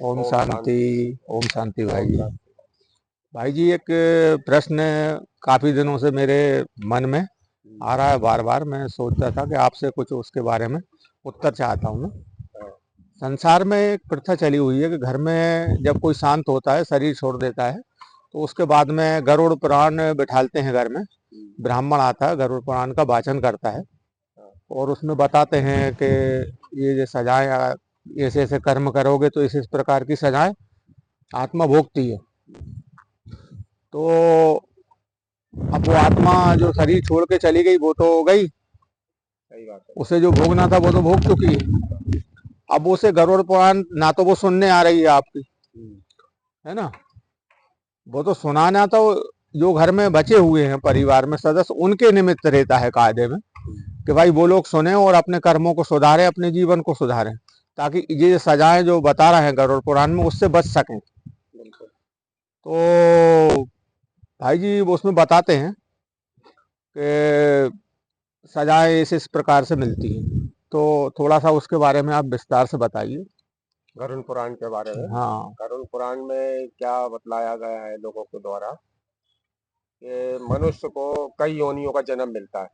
ओम ओम शांति। शांति। ओम शांति ओम भाई जी। शांति। भाई जी, एक प्रश्न काफी दिनों से मेरे मन में हम्म, आ रहा है। बार बार मैं सोचता था कि आपसे कुछ उसके बारे में उत्तर चाहता हूँ मैं। हाँ, संसार में एक प्रथा चली हुई है कि घर में जब कोई शांत होता है, शरीर छोड़ देता है, तो उसके बाद में गरुड़ पुराण बिठालते हैं घर में। हम्म, ब्राह्मण आता है, गरुड़ पुराण का वाचन करता है हाँ, और उसमें बताते हैं कि ये जो सजाएं, ऐसे ऐसे कर्म करोगे तो इस प्रकार की सजाएं आत्मा भोगती है। तो अब वो आत्मा जो शरीर छोड़ के चली गई वो तो गई, सही बात है। उसे जो भोगना था वो तो भोग चुकी है। अब उसे गरुड़ पुराण ना तो वो सुनने आ रही है आपकी, हम्म, है ना। वो तो सुनाना तो जो घर में बचे हुए हैं परिवार में सदस्य, उनके निमित्त रहता है कायदे में हम्म, कि भाई वो लोग सुने और अपने कर्मों को सुधारें, अपने जीवन को सुधारें, ताकि ये सजाएं जो बता रहे हैं गरुड़ पुराण में उससे बच सकें। बिल्कुल। तो भाई जी वो उसमें बताते हैं कि सजाएं इस प्रकार से मिलती हैं। तो थोड़ा सा उसके बारे में आप विस्तार से बताइए। गरुड़ पुराण के बारे में। हाँ। गरुड़ पुराण में क्या बतलाया गया है लोगों के द्वारा कि मनुष्य को कई योनियों का जन्म मिलता है।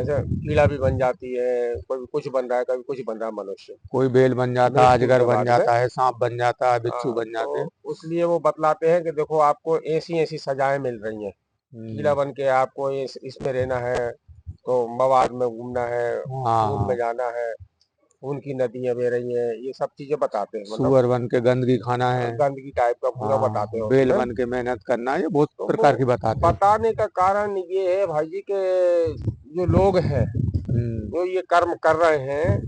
ऐसे कीड़ा भी बन जाती है, कोई कुछ बन रहा है, कभी कुछ बन रहा है मनुष्य। कोई बेल बन जाता है, मृत्यु अजगर के बन बाद में। जाता है, सांप बन जाता है, बिच्छू हाँ, बन जाते हैं। तो उसलिए वो बतलाते हैं कि देखो आपको ऐसी ऐसी सजाएं मिल रही हैं। कीड़ा हम्म, बन के आपको इसमें रहना है, तो मवाद में घूमना है, खून में हाँ। जाना है, खून की नदियां बह रही हैं, ये सब चीजें बताते हैं, मतलब सुअर बन के गंदगी खाना है। गंदगी टाइप का पूरा हाँ, बताते हैं बेल उसमें। बन के मेहनत करना है, ये बहुत तो वो प्रकार की बताते हैं। बताने का कारण ये है भाई जी के जो लोग हैं, हम्म, जो ये कर्म कर रहे हैं,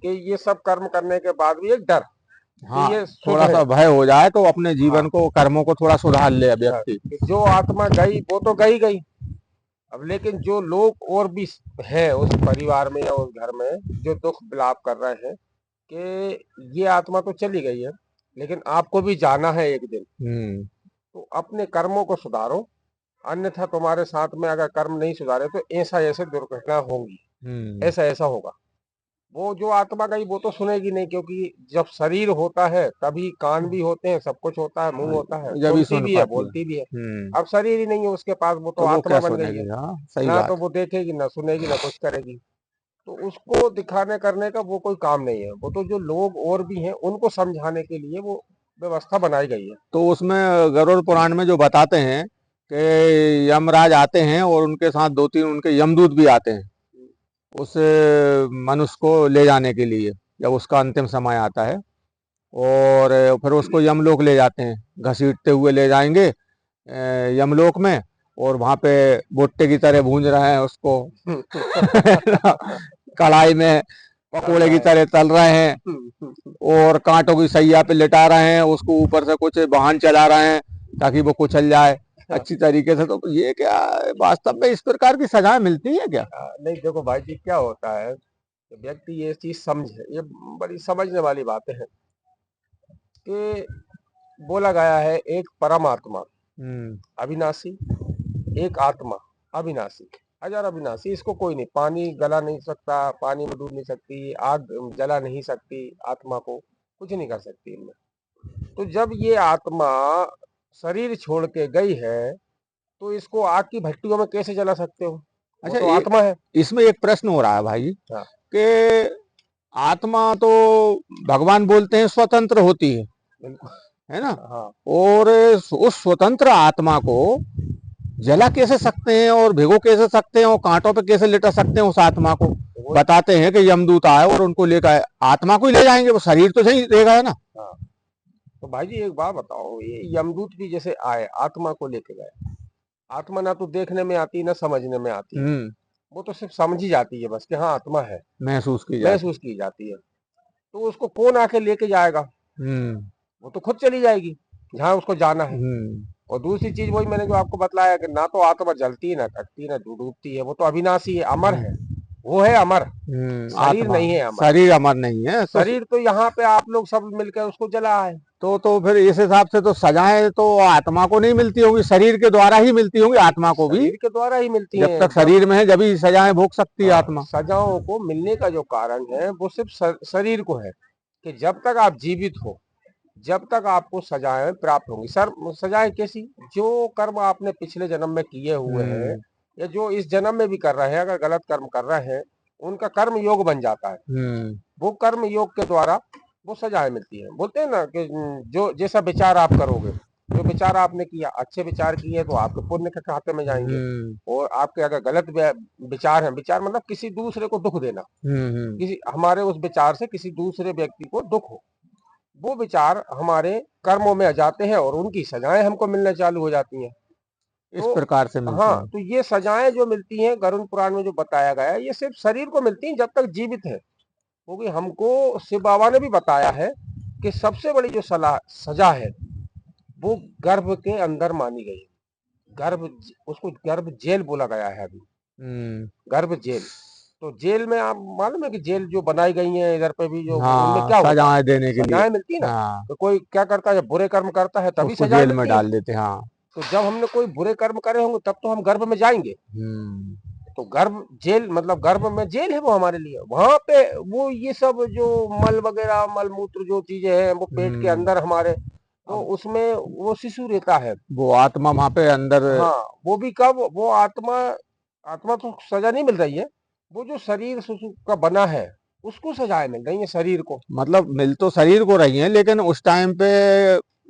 कि ये सब कर्म करने के बाद भी एक डर कि हाँ। ये थोड़ा सुधरे। सा भय हो जाए तो अपने जीवन हाँ, को, कर्मों को थोड़ा सुधार ले व्यक्ति। कि जो आत्मा गई वो तो गई गई। अब लेकिन जो लोग और भी हैं उस परिवार में या उस घर में जो दुख विलाप कर रहे हैं कि ये आत्मा तो चली गई है, लेकिन आपको भी जाना है एक दिन, हम्म, तो अपने कर्मों को सुधारो, अन्यथा तुम्हारे साथ में अगर कर्म नहीं सुधारे तो ऐसा ऐसे दुर्घटना होंगी, हम्म। ऐसा ऐसा होगा। वो जो आत्मा गई वो तो सुनेगी नहीं, क्योंकि जब शरीर होता है तभी कान भी होते हैं, सब कुछ होता है, मुंह होता है, जब ही सुनती सुन भी है, पाती है। बोलती भी है। हम्म। अब शरीर ही नहीं है उसके पास, वो तो तो वो आत्मा क्या बन गई है। सुनेगी? हाँ, सही ना तो बात। वो देखेगी, ना सुनेगी, ना कुछ करेगी। तो उसको दिखाने करने का वो कोई काम नहीं है। वो तो जो लोग और भी हैं उनको समझाने के लिए वो व्यवस्था बनाई गई है। तो उसमें गरुड़ पुराण में जो बताते हैं कि यमराज आते हैं और उनके साथ दो तीन उनके यमदूत भी आते हैं उस मनुष्य को ले जाने के लिए, जब उसका अंतिम समय आता है। और फिर उसको यमलोक ले जाते हैं, घसीटते हुए ले जाएंगे यमलोक में। और वहां पे भुट्टे की तरह भूंज रहे हैं उसको कढ़ाई में चल पकोड़े रहा की है। तरह तल रहे हैं और कांटों की सैया पे लिटा रहे हैं उसको, ऊपर से कुछ वाहन चला रहे हैं ताकि वो कुचल जाए अच्छी तरीके से। तो ये क्या वास्तव में इस प्रकार की सजाएं मिलती है क्या? नहीं देखो भाई जी, क्या होता है कि व्यक्ति ये चीज समझे, ये बड़ी समझने वाली बातें हैं कि बोला गया है एक परमात्मा हम्म, अविनाशी, एक आत्मा अविनाशी, अजर अविनाशी। इसको कोई नहीं, पानी गला नहीं सकता, पानी में डूब नहीं सकती, आग जला नहीं सकती, आत्मा को कुछ नहीं कर सकती इनमें। तो जब ये आत्मा शरीर छोड़ के गई है, तो इसको आग की भट्टियों में कैसे जला सकते हो? वो अच्छा। तो आत्मा है। इसमें एक प्रश्न हो रहा है भाई हाँ, कि आत्मा तो भगवान बोलते हैं स्वतंत्र होती बिल्कुल। है ना। हाँ, और उस स्वतंत्र आत्मा को जला कैसे सकते हैं और भिगो कैसे सकते हैं और कांटों पे कैसे लिटा सकते हैं उस आत्मा को? तो वो। बताते हैं कि यमदूत आए और उनको लेकर आए, आत्मा को ही ले जाएंगे, वो शरीर तो सही रहेगा, है ना। हाँ, तो भाई जी एक बात बताओ, ये यमदूत भी जैसे आए आत्मा को लेके गए, आत्मा ना तो देखने में आती ना समझने में आती है। हम्म। वो तो सिर्फ समझी जाती है बस कि हाँ आत्मा है, महसूस की जाती। महसूस की जाती है। तो उसको कौन आके लेके जाएगा? हम्म, वो तो खुद चली जाएगी जहां उसको जाना है। हम्म। और दूसरी चीज वही मैंने जो आपको बतलाया कि ना तो आत्मा जलती है, ना कटती है, ना डूबती है, वो तो अविनाशी है, अमर है। वो है अमर, शरीर आत्मा। नहीं है अमर। शरीर अमर नहीं है तो। शरीर तो यहाँ पे आप लोग सब मिलकर उसको जला है। तो फिर इस हिसाब से तो सजाएं तो आत्मा को नहीं मिलती होंगी, शरीर के द्वारा ही मिलती होंगी आत्मा को भी। शरीर के द्वारा ही मिलती जब हैं तक जब। शरीर में है जब ही सजाएं भोग सकती है हाँ, आत्मा। सजाओं को मिलने का जो कारण है वो सिर्फ शरीर को है, कि जब तक आप जीवित हो जब तक आपको सजाएं प्राप्त होंगी। सर सजाएं कैसी? जो कर्म आपने पिछले जन्म में किए हुए हैं या जो इस जन्म में भी कर रहे हैं, अगर गलत कर्म कर रहे हैं, उनका कर्म योग बन जाता है। वो कर्म योग के द्वारा वो सजाएं मिलती है। बोलते हैं ना कि जो जैसा विचार आप करोगे, जो विचार आपने किया, अच्छे विचार किए तो आपके पुण्य के खाते में जाएंगे। और आपके अगर गलत विचार हैं, विचार मतलब किसी दूसरे को दुख देना, किसी हमारे उस विचार से किसी दूसरे व्यक्ति को दुख हो, वो विचार हमारे कर्मों में आ जाते हैं और उनकी सजाएं हमको मिलने चालू हो जाती हैं। इस प्रकार से मिलती हाँ, हैं। तो ये सजाएं जो मिलती हैं गरुड़ पुराण में जो बताया गया है, ये सिर्फ शरीर को मिलती हैं जब तक जीवित है। क्योंकि हमको शिव बाबा ने भी बताया है कि सबसे बड़ी जो सजा है वो गर्भ के अंदर मानी गई है। गर्भ, उसको गर्भ जेल बोला गया है अभी, गर्भ जेल। तो जेल में आप मालूम है कि जेल जो बनाई गई है इधर पे भी, जो उनमें हाँ, क्या होता है, सजाएं देने के लिए। सजाएं मिलती है ना। हाँ, तो कोई क्या करता है, जब बुरे कर्म करता है तभी उसको सजाएं जेल में मिलती है। डाल देते हैं। हाँ। तो जब हमने कोई बुरे कर्म करे होंगे तब तो हम गर्भ में जाएंगे। तो गर्भ जेल मतलब गर्भ में जेल है वो हमारे लिए। वहां पे वो ये सब जो मल वगैरह, मल मूत्र जो चीजें हैं वो पेट के अंदर हमारे, तो उसमें वो शिशु रहता है। वो आत्मा वहां पे अंदर। हाँ, वो भी कब, वो आत्मा, आत्मा तो सजा नहीं मिल रही है, वो जो शरीर शिशु का बना है उसको सजाएं मिल रही है, शरीर को। मतलब मिल तो शरीर को रही है, लेकिन उस टाइम पे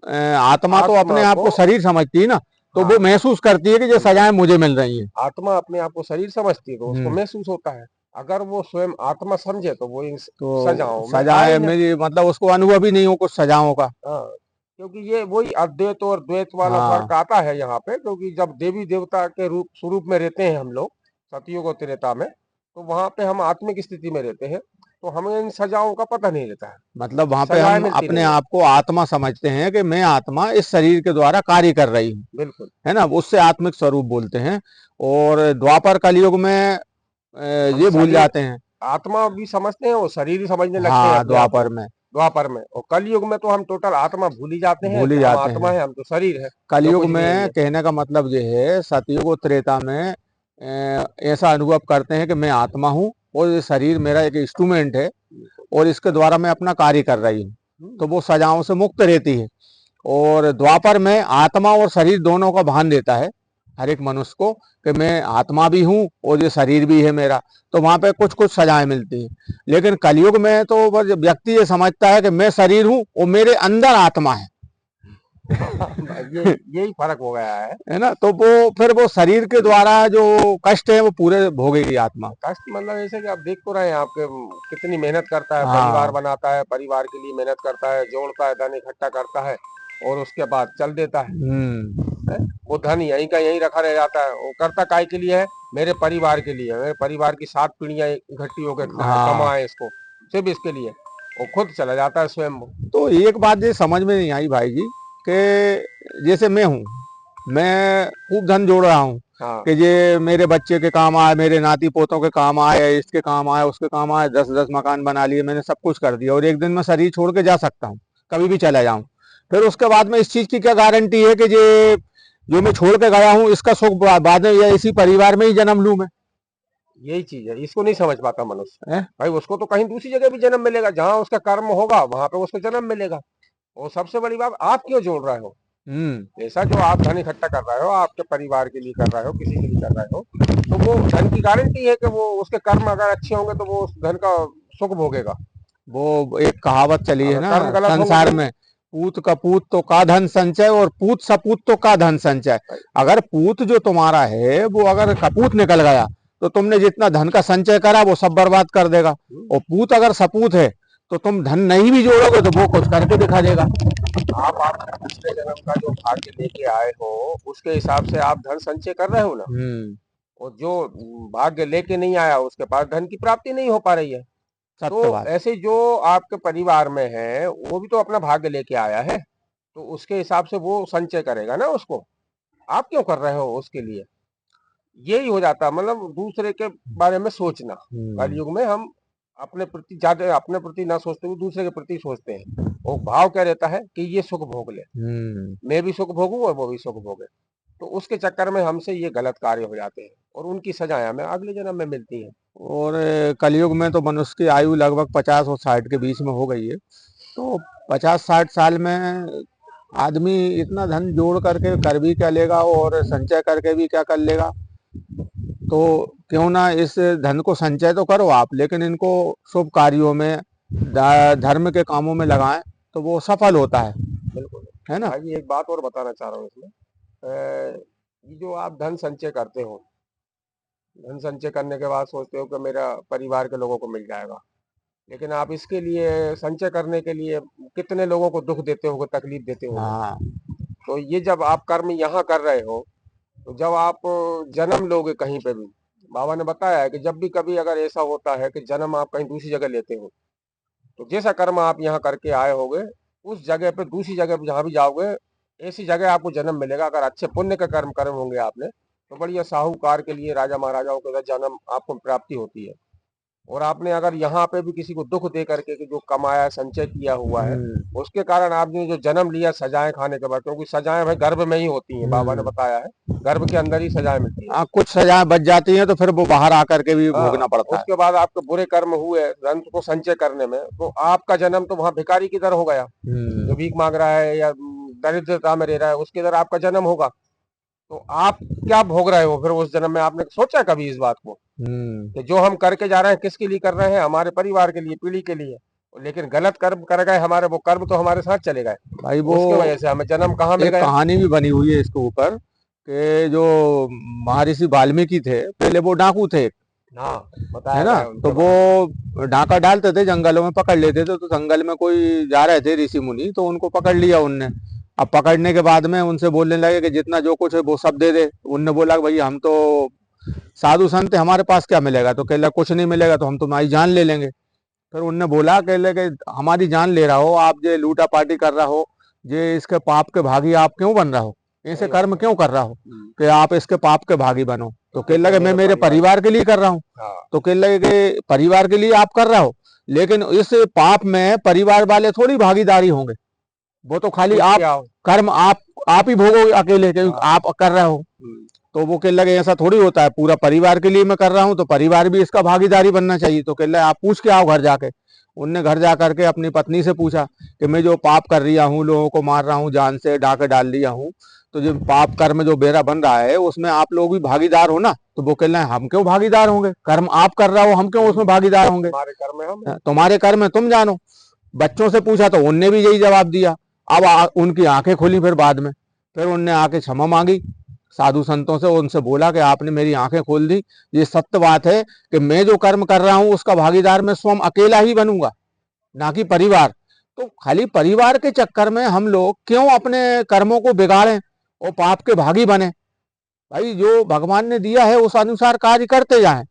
आत्मा तो अपने आत्मा आप को, को शरीर समझती है ना, तो वो हाँ, महसूस करती है कि ये सजाएं मुझे मिल रही हैं। आत्मा अपने आप को शरीर समझती है तो उसको हम्म महसूस होता है। अगर वो स्वयं आत्मा समझे तो वो इन तो सजाओं में सजाएं आएगा। मेरी मतलब उसको अनुभव ही नहीं हो कुछ सजाओं का। हाँ, क्योंकि ये वही अद्वैत और द्वैत वाला हाँ। फर्क आता है यहाँ पे। क्योंकि जब देवी देवता के रूप स्वरूप में रहते हैं हम लोग सतयुग और त्रेता में, तो वहां पे हम आत्मिक स्थिति में रहते हैं, तो हमें इन सजाओं का पता नहीं रहता है, मतलब वहां पे सजाएं हम मिलती अपने नहीं है। आप को आत्मा समझते हैं कि मैं आत्मा इस शरीर के द्वारा कार्य कर रही हूँ, बिल्कुल। है ना, उससे आत्मिक स्वरूप बोलते हैं। और द्वापर कलयुग में हम ये भूल शरीर, जाते हैं। आत्मा भी समझते हैं, वो शरीर ही समझने लगते हैं हाँ, अपने आप को द्वापर में द्वापर में। और कल युग में तो हम टोटल आत्मा भूल ही जाते हैं भूल ही कि हम जाते आत्मा हैं। है, हम तो शरीर है, जो कलयुग कुछ भी है में ये। कहने का मतलब ये है, सतयुग और त्रेता में ऐसा अनुभव करते हैं कि मैं आत्मा हूँ और ये शरीर मेरा एक इंस्ट्रूमेंट है और इसके द्वारा मैं अपना कार्य कर रही हूँ, तो वो सजाओं से मुक्त रहती है। और द्वापर में आत्मा और शरीर दोनों का भान देता है हर एक मनुष्य को कि मैं आत्मा भी हूँ और ये शरीर भी है मेरा, तो वहां पे कुछ कुछ सजाएं मिलती है। लेकिन कलयुग में तो बस व्यक्ति ये समझता है कि मैं शरीर हूँ और मेरे अंदर आत्मा है। ये यही फर्क हो गया है ना, तो वो फिर वो शरीर के द्वारा जो कष्ट है वो पूरे भोगेगी आत्मा। कष्ट मतलब ऐसे कि आप देख तो रहे हैं आपके कितनी मेहनत करता है, परिवार हाँ। बनाता है, परिवार के लिए मेहनत करता है, जोड़ता है, धन इकट्ठा करता है और उसके बाद चल देता है। वो धन यहीं का यहीं रखा रह जाता है। वो करता काय के लिए है? मेरे परिवार के लिए, मेरे परिवार की 7 पीढ़ियां इकट्ठी होकर खाए, हाँ, कमाए इसको, सिर्फ इसके लिए। वो खुद चला जाता है स्वयं वो। तो एक बात ये समझ में नहीं आई भाई जी कि जैसे मैं हूँ, मैं खूब धन जोड़ रहा हूँ हाँ, कि ये मेरे बच्चे के काम आए, मेरे नाती पोतों के काम आए, इसके काम आए, उसके काम आए, 10-10 मकान बना लिए, मैंने सब कुछ कर दिया और एक दिन मैं शरीर छोड़ के जा सकता हूँ, कभी भी चला जाऊं। फिर उसके बाद में इस चीज की क्या गारंटी है कि ये जो मैं छोड़ के गया हूँ इसका सुख बाद में या इसी परिवार में ही जन्म लूं मैं। यही चीज है, इसको नहीं समझ पाता मनुष्य। है? भाई उसको तो कहीं दूसरी जगह भी जन्म मिलेगा, जहां उसका कर्म होगा वहां पे उसको जन्म मिलेगा। और सबसे बड़ी बात, आप क्यों जोड़ रहे हो? हम्म ऐसा जो आप धन इकट्ठा कर रहे हो, आपके परिवार के लिए कर रहे हो, किसी के लिए कर रहे हो, तो वो धन की गारंटी है कि वो उसके कर्म अगर अच्छे होंगे तो वो उस धन का सुख भोगेगा। वो एक कहावत चली है अगर ना कर्म गलत होंगे संसार तो में, पूत कपूत तो का धन संचय और पूत सपूत तो का धन संचय। अगर पूत जो तुम्हारा है वो अगर कपूत निकल गया तो तुमने जितना धन का संचय करा वो सब बर्बाद कर देगा, और पूत अगर सपूत है तो तुम धन नहीं भी जोड़ोगे तो वो कुछ करके दिखा देगा। आप पिछले जन्म का जो भाग्य लेके आए हो उसके हिसाब से आप धन संचय कर रहे हो ना। हम्म और जो भाग्य लेके नहीं आया उसके पास धन की प्राप्ति नहीं हो पा रही है। सत्य तो बात। ऐसे जो आपके परिवार में है वो भी तो अपना भाग्य लेके आया है, तो उसके हिसाब से वो संचय करेगा ना उसको। आप क्यों कर रहे हो उसके लिए? यही हो जाता है, मतलब दूसरे के बारे में सोचना। हम्म कलयुग में हम अपने प्रति ज्यादा, अपने प्रति ना सोचते हुए दूसरे के प्रति सोचते हैं। और भाव क्या रहता है कि ये सुख भोग ले, हम्म मैं भी सुख भोगूं और वो भी सुख भोगे। तो उसके चक्कर में हमसे ये गलत कार्य हो जाते हैं और उनकी सजाएं हमें अगले जन्म में मिलती हैं। और कलयुग में तो मनुष्य की आयु लगभग 50 और 60 के बीच में हो गई है। तो 50-60 साल में आदमी इतना धन जोड़ करके कर भी क्या लेगा और संचय करके भी क्या कर लेगा। तो क्यों ना इस धन को संचय तो करो आप, लेकिन इनको शुभ कार्यों में, धर्म के कामों में लगाएं तो वो सफल होता है। बिल्कुल है ना। भाई, एक बात और बताना चाह रहा हूँ इसमें, ये जो आप धन संचय करते हो, धन संचय करने के बाद सोचते हो कि मेरा परिवार के लोगों को मिल जाएगा, लेकिन आप इसके लिए, संचय करने के लिए कितने लोगों को दुख देते होगे, तकलीफ देते होगे। हाँ। तो ये जब आप कर्म यहाँ कर रहे हो, तो जब आप जन्म लोगे कहीं पे भी, बाबा ने बताया है कि जब भी कभी अगर ऐसा होता है कि जन्म आप कहीं दूसरी जगह लेते हो, तो जैसा कर्म आप यहाँ करके आए होगे, उस जगह पे, दूसरी जगह पे जहाँ भी जाओगे, ऐसी जगह आपको जन्म मिलेगा। अगर अच्छे पुण्य का कर्म करे होंगे आपने, तो बढ़िया साहूकार के लिए, राजा महाराजाओं के साथ जन्म आपको प्राप्ति होती है। और आपने अगर यहाँ पे भी किसी को दुख दे करके कि जो कमाया, संचय किया हुआ है, उसके कारण आपने जो जन्म लिया सजाएं खाने के बाद, क्योंकि सजाएं भाई गर्भ में ही होती हैं, बाबा ने बताया है, गर्भ के अंदर ही सजाएं मिलती है। कुछ सजाएं बच जाती हैं तो फिर वो बाहर आकर के भी भोगना पड़ता है। उसके बाद आपके बुरे कर्म हुए धन को संचय करने में, तो आपका जन्म तो वहां भिखारी की तरह हो गया, जो भीख मांग रहा है या दरिद्रता में रह रहा है, उसकी तरह आपका जन्म होगा। तो आप क्या भोग रहे हो फिर उस जन्म में? आपने सोचा कभी इस बात को कि जो हम करके जा रहे हैं किसके लिए कर रहे हैं? हमारे परिवार के लिए, पीढ़ी के लिए। लेकिन गलत कर्म कर गए हमारे, वो कर्म तो हमारे साथ चले गए भाई। वो उसकी वजह से हमें जन्म कहाँ मिल एक गया। कहानी भी बनी हुई है इसके ऊपर कि जो महर्षि वाल्मीकि थे, पहले वो डाकू थे। हाँ, है बताया ना। गया तो उनके वो डाका डालते थे, जंगलों में पकड़ लेते थे। तो जंगल में कोई जा रहे थे ऋषि मुनि, तो उनको पकड़ लिया उनने। अब पकड़ने के बाद में उनसे बोलने लगे कि जितना जो कुछ है वो सब दे दे। उनने बोला कि भाई हम तो साधु संत हैं, हमारे पास क्या मिलेगा? तो कह लगा कुछ नहीं मिलेगा तो हम तुम्हारी जान ले लेंगे। फिर उनने बोला कह लगे हमारी जान ले रहा हो आप, जे लूटा पार्टी कर रहा हो, जे इसके पाप के भागी आप क्यों बन रहा हो, ऐसे सही कर्म बात है। क्यों कर रहा हो कि आप इसके पाप के भागी बनो? तो कह तो लगे मैं मेरे परिवार के लिए कर रहा हूँ। हाँ, तो कह लगे कि परिवार के लिए आप कर रहा हो, लेकिन इस पाप में परिवार वाले थोड़ी भागीदारी होंगे। वो तो खाली कुछ आप क्या हो। कर्म आप ही भोगोगे अकेले, क्योंकि हाँ। आप कर रहे हो। तो वो कह लगे ऐसा थोड़ी होता है, पूरा परिवार के लिए मैं कर रहा हूँ तो परिवार भी इसका भागीदारी बनना चाहिए। तो कह लगे आप पूछ के आओ घर जाके। उनने घर जा करके अपनी पत्नी से पूछा कि मैं जो पाप कर रहा हूँ, लोगों को मार रहा हूँ, जान से डाके डाल दिया हूँ, तो जो पाप कर्म जो मेरा बन रहा है उसमें आप लोग भी भागीदार हो ना? तो वो कह रहे हैं हम क्यों भागीदार होंगे, कर्म आप कर रहा हो, हम क्यों उसमें भागीदार होंगे? हमारे कर्म में हम। तुम्हारे कर्म है तुम जानो। बच्चों से पूछा तो उनने भी यही जवाब दिया। अब उनकी आंखें खुली फिर बाद में, फिर उनने आके क्षमा मांगी साधु संतों से। उनसे बोला कि आपने मेरी आंखें खोल दी, ये सत्य बात है कि मैं जो कर्म कर रहा हूं उसका भागीदार मैं स्वयं अकेला ही बनूंगा, ना कि परिवार। तो खाली परिवार के चक्कर में हम लोग क्यों अपने कर्मों को बिगाड़ें और पाप के भागी बने? भाई जो भगवान ने दिया है उस अनुसार कार्य करते जाएं,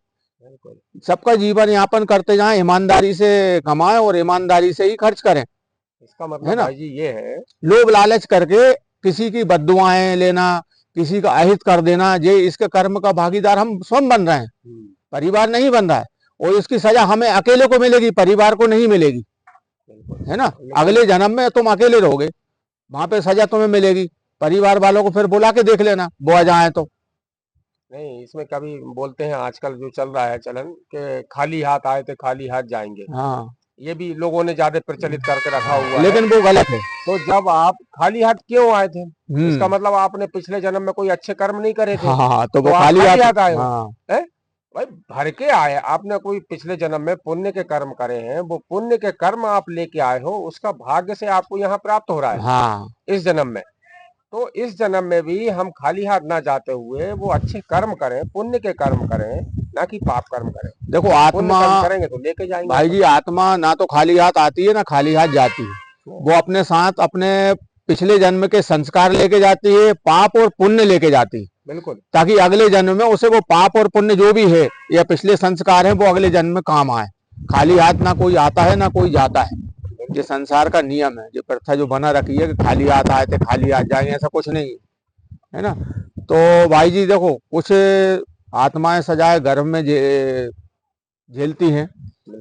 सबका जीवन यापन करते जाएं, ईमानदारी से कमाएं और ईमानदारी से ही खर्च करें। इसका है मतलब ना। भाई जी ये है, लोभ लालच करके किसी की बद्दुआएं लेना, किसी का अहित कर देना, ये इसके कर्म का भागीदार हम स्वयं बन रहे हैं, परिवार नहीं बन रहा है। और इसकी सजा हमें अकेले को मिलेगी, परिवार को नहीं मिलेगी। है ना। अगले जन्म में तुम अकेले रहोगे, वहां पे सजा तुम्हें मिलेगी। परिवार वालों को फिर बुला के देख लेना, वो आ जाए तो। नहीं, इसमें कभी बोलते हैं आजकल जो चल रहा है चलन कि खाली हाथ आए थे खाली हाथ जाएंगे। हाँ, ये भी लोगों ने ज्यादा प्रचलित करके रखा हुआ है। लेकिन वो गलत है। तो जब आप खाली हाथ क्यों आए थे, इसका मतलब आपने पिछले जन्म में कोई अच्छे कर्म नहीं करे थे। हाँ, तो वो आप खाली हाथ आए हो। हाँ। है भाई, भर के आए। आपने कोई पिछले जन्म में पुण्य के कर्म करे हैं, वो पुण्य के कर्म आप लेके आए हो, उसका भाग्य से आपको यहाँ प्राप्त हो रहा है। हाँ, इस जन्म में, तो इस जन्म में भी हम खाली हाथ ना जाते हुए वो अच्छे कर्म करें, पुण्य के कर्म करें, ना कि पाप कर्म करें। देखो पुण्य आत्मा, कर्म करेंगे तो लेके जाएंगे भाई जी आत्मा ना तो खाली हाथ आती है ना खाली हाथ जाती है। वो अपने साथ अपने पिछले जन्म के संस्कार लेके जाती है, पाप और पुण्य लेके जाती है। बिल्कुल। ताकि अगले जन्म में उसे वो पाप और पुण्य जो भी है या पिछले संस्कार है वो अगले जन्म में काम आए। खाली हाथ ना कोई आता है ना कोई जाता है। ये संसार का नियम है, जो प्रथा जो बना रखी है कि खाली हाथ आए थे खाली हाथ जाएंगे, ऐसा कुछ नहीं है। है ना। तो भाई जी देखो, कुछ आत्माएं सजाए गर्भ में झेलती हैं,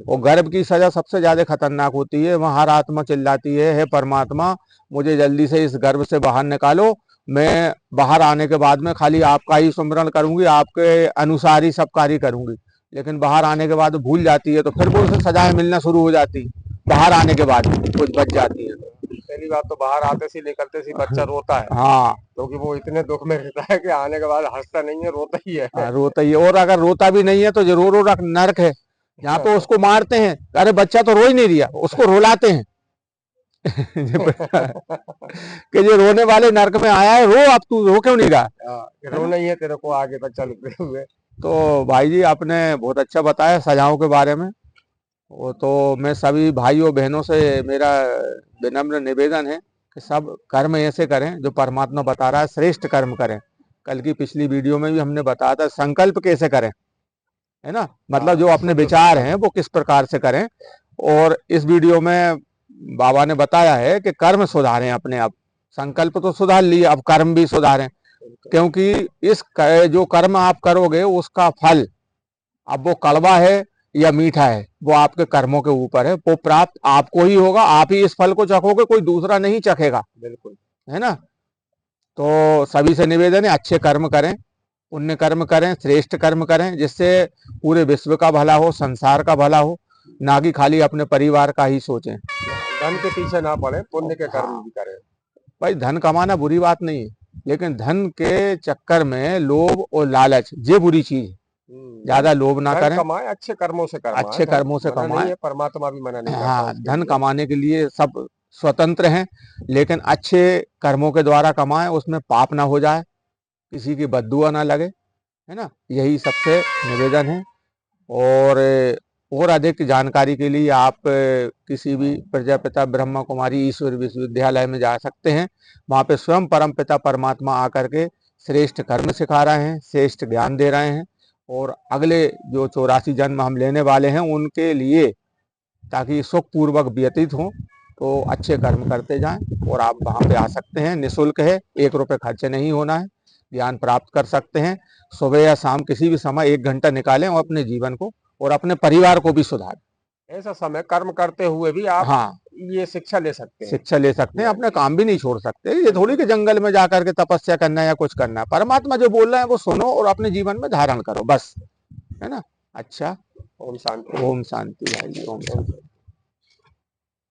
और गर्भ की सजा सबसे ज्यादा खतरनाक होती है। वहां हर आत्मा चिल्लाती है, हे परमात्मा मुझे जल्दी से इस गर्भ से बाहर निकालो, मैं बाहर आने के बाद में खाली आपका ही स्मरण करूंगी, आपके अनुसार ही सब कार्य करूंगी। लेकिन बाहर आने के बाद भूल जाती है, तो फिर वो उसे सजाएं मिलना शुरू हो जाती। बाहर आने के बाद कुछ बच जाती है। पहली बात तो बाहर आते से निकलते से बच्चा रोता है, हाँ क्योंकि वो इतने दुख में रहता है कि आने के बाद हंसता नहीं है, रोता ही है। रोता ही है। और अगर रोता भी नहीं है तो जो रो रो नर्क है, यहाँ पे उसको मारते हैं, अरे बच्चा तो रो ही नहीं रिया, उसको रुलाते हैं कि ये रोने वाले नर्क में आया है, रो, अब तू रो क्यों नहीं रहा। रोना ही है तेरे को आगे तक चलते हुए। तो भाई जी आपने बहुत अच्छा बताया सजाओं के बारे में। वो तो मैं सभी भाइयों बहनों से मेरा विनम्र निवेदन है कि सब कर्म ऐसे करें जो परमात्मा बता रहा है, श्रेष्ठ कर्म करें। कल की पिछली वीडियो में भी हमने बताया था संकल्प कैसे करें, है ना, मतलब जो अपने विचार हैं वो किस प्रकार से करें। और इस वीडियो में बाबा ने बताया है कि कर्म सुधारें अपने आप। संकल्प तो सुधार लिए, अब कर्म भी सुधारें, क्योंकि जो कर्म आप करोगे उसका फल, अब वो कड़वा है या मीठा है, वो आपके कर्मों के ऊपर है, वो प्राप्त आपको ही होगा। आप ही इस फल को चखोगे, कोई दूसरा नहीं चखेगा, बिल्कुल, है ना। तो सभी से निवेदन है अच्छे कर्म करें, पुण्य कर्म करें, श्रेष्ठ कर्म करें, जिससे पूरे विश्व का भला हो, संसार का भला हो, ना कि खाली अपने परिवार का ही सोचें। धन के पीछे ना पड़े, पुण्य के कर्म भी करें। भाई धन कमाना बुरी बात नहीं है, लेकिन धन के चक्कर में लोभ और लालच ये बुरी चीज है। ज्यादा लोभ ना करें, कमाए अच्छे कर्मों से कमाए, अच्छे कर्मों से मना नहीं कमाएं। है, परमात्मा भी मना नहीं करता हाँ, उसके धन लिए। कमाने के लिए सब स्वतंत्र हैं, लेकिन अच्छे कर्मों के द्वारा कमाएं, उसमें पाप ना हो जाए, किसी की बद्दुआ ना लगे, है ना, यही सबसे निवेदन है। और अधिक जानकारी के लिए आप किसी भी प्रजापिता ब्रह्मा कुमारी ईश्वर विश्वविद्यालय में जा सकते हैं। वहाँ पे स्वयं परमपिता परमात्मा आकर के श्रेष्ठ कर्म सिखा रहे हैं, श्रेष्ठ ज्ञान दे रहे हैं, और अगले जो 84 जन्म हम लेने वाले हैं उनके लिए, ताकि सुखपूर्वक व्यतीत हों, तो अच्छे कर्म करते जाएं। और आप वहाँ पे आ सकते हैं, निःशुल्क है, 1 रुपये खर्च नहीं होना है, ज्ञान प्राप्त कर सकते हैं। सुबह या शाम किसी भी समय 1 घंटा निकालें और अपने जीवन को और अपने परिवार को भी सुधारें। ऐसा समय कर्म करते हुए भी आप हाँ, ये शिक्षा ले सकते हैं। शिक्षा ले सकते हैं, अपने काम भी नहीं छोड़ सकते। ये थोड़ी कि जंगल में जाकर के तपस्या करना है या कुछ करना है, परमात्मा जो बोल रहे हैं वो सुनो और अपने जीवन में धारण करो, बस, है ना। अच्छा, ओम शांति। ओम शांति भाई, ओम शांति।